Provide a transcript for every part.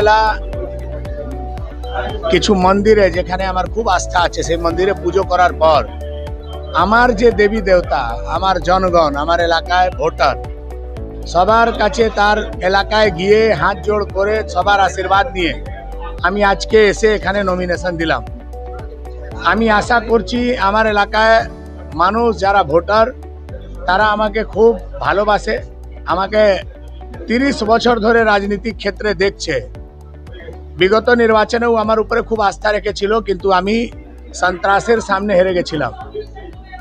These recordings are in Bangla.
সকালবেলা কিছু মন্দিরে, যেখানে আমার খুব আস্থা আছে, সেই মন্দিরে পুজো করার পর আমার যে দেবী দেবতা, আমার জনগণ, আমার এলাকায় ভোটার, সবার কাছে তার এলাকায় গিয়ে হাত জোড় করে সবার আশীর্বাদ নিয়ে আমি আজকে এসে এখানে নমিনেশন দিলাম। আমি আশা করছি আমার এলাকায় মানুষ যারা ভোটার তারা আমাকে খুব ভালোবাসে। আমাকে 30 বছর ধরে রাজনীতিক ক্ষেত্রে দেখছে। বিগত নির্বাচনেও আমার উপরে খুব আস্থা রেখেছিল, কিন্তু আমি সন্ত্রাসের সামনে হেরে গেছিলাম।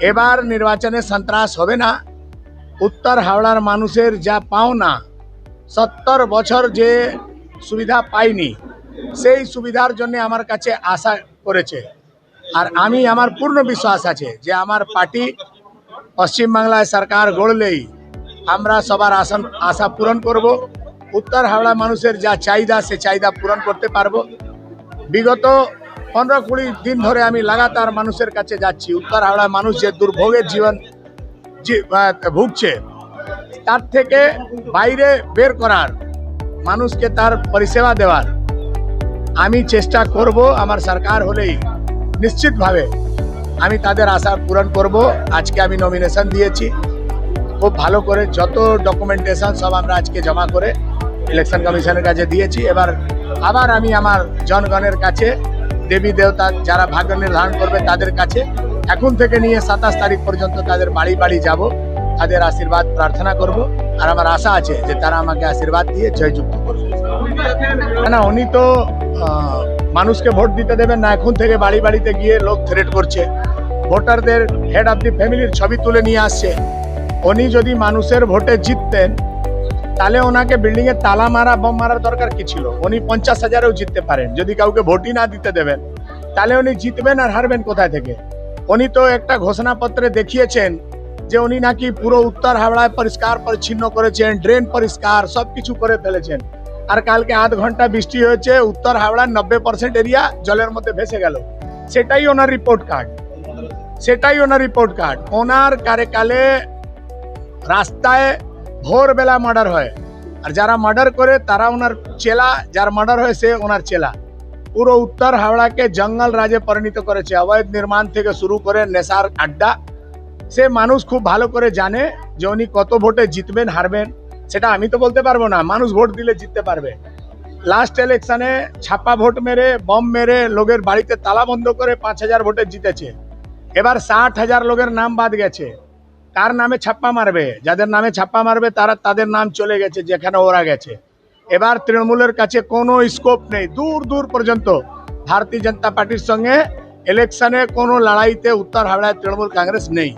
এবার নির্বাচনে সন্ত্রাস হবে না। উত্তর হাওড়ার মানুষের যা পাওনা, 70 বছর যে সুবিধা পাইনি, সেই সুবিধার জন্য আমার কাছে আশা করেছে। আর আমি, আমার পূর্ণ বিশ্বাস আছে যে আমার পার্টি পশ্চিমবাংলায় সরকার গড়লেই আমরা সবার আশা পূরণ করব। উত্তর হাওড়া মানুষের যা চাহিদা, সে চাহিদা পূরণ করতে পারবো। বিগত 15-20 দিন ধরে আমি লাগাতার মানুষের কাছে যাচ্ছি। উত্তর হাওড়া মানুষ যে দুর্ভোগের জীবন ভুগছে, তার থেকে বাইরে বের করার, মানুষকে তার পরিষেবা দেওয়ার আমি চেষ্টা করব। আমার সরকার হলেই নিশ্চিতভাবে আমি তাদের আশা পূরণ করব। আজকে আমি নমিনেশন দিয়েছি, খুব ভালো করে যত ডকুমেন্টেশন সব আমরা আজকে জমা করে ইলেকশন কমিশনের কাছে দিয়েছি। এবার আবার আমি আমার জনগণের কাছে, দেবী দেবতা যারা ভাগ্য নির্ধারণ করবে তাদের কাছে এখন থেকে নিয়ে 27 তারিখ পর্যন্ত তাদের বাড়ি বাড়ি যাব, তাদের আশীর্বাদ প্রার্থনা করব। আর আমার আশা আছে যে তারা আমাকে আশীর্বাদ দিয়ে জয়যুক্ত করবে। না, উনি তো মানুষকে ভোট দিতে দেবেন না। এখন থেকে বাড়ি বাড়িতে গিয়ে লোক থ্রেট করছে, ভোটারদের হেড অফ দি ফ্যামিলির ছবি তুলে নিয়ে আসছে। উনি যদি মানুষের ভোটে জিততেন তাহলে ওনাকে বিল্ডিং এ তালা মারা, বম মারার দরকার কি ছিল? উনি 50,000-এও জিততে পারেন। যদি কাউকে ভোটই না দিতে দেবেন তাহলে উনি জিতবেন আর হারবেন কোথায় থেকে? উনি তো একটা ঘোষণাপত্রে দেখিয়েছেন যে উনি নাকি পুরো উত্তর হাওড়ায় পরিষ্কার পরিচ্ছন্ন করেছেন, ড্রেন পরিষ্কার সবকিছু করে ফেলেছেন। আর কালকে আধ ঘন্টা বৃষ্টি হয়েছে, উত্তর হাওড়ার 90% এরিয়া জলের মধ্যে ভেসে গেল। সেটাই ওনার রিপোর্ট কার্ড। ওনার কার্যকালে রাস্তায় ভোরবেলা মার্ডার হয়, আর যারা মার্ডার করে তারা ওনার চেলা, যার মার্ডার হয় সে ওনার চেলা। পুরো উত্তর হাওড়াকে জঙ্গল রাজে পরিণত করেছে। অবৈধ নির্মাণ থেকে শুরু করে নেশার আড্ডা। সে মানুষ খুব ভালো করে জানে যে উনি কত ভোটে জিতবেন হারবেন। সেটা আমি তো বলতে পারবো না, মানুষ ভোট দিলে জিততে পারবে। লাস্ট ইলেকশনে ছাপ্পা ভোট মেরে, বম মেরে, লোকের বাড়িতে তালা বন্ধ করে 5,000 ভোটে জিতেছে। এবার 60,000 লোকের নাম বাদ গেছে। কার নামে ছাপ্পা মারবে? যাদের নামে ছাপ্পা মারবে তাদের নাম চলে গেছে যেখানে ওরা গেছে। এবার তৃণমূলের কাছে কোনো স্কোপ নেই। দূর দূর পর্যন্ত ভারতীয় জনতা পার্টির সঙ্গে ইলেকশনে কোনো লড়াইতে উত্তর হাওড়ায় তৃণমূল কংগ্রেস নেই।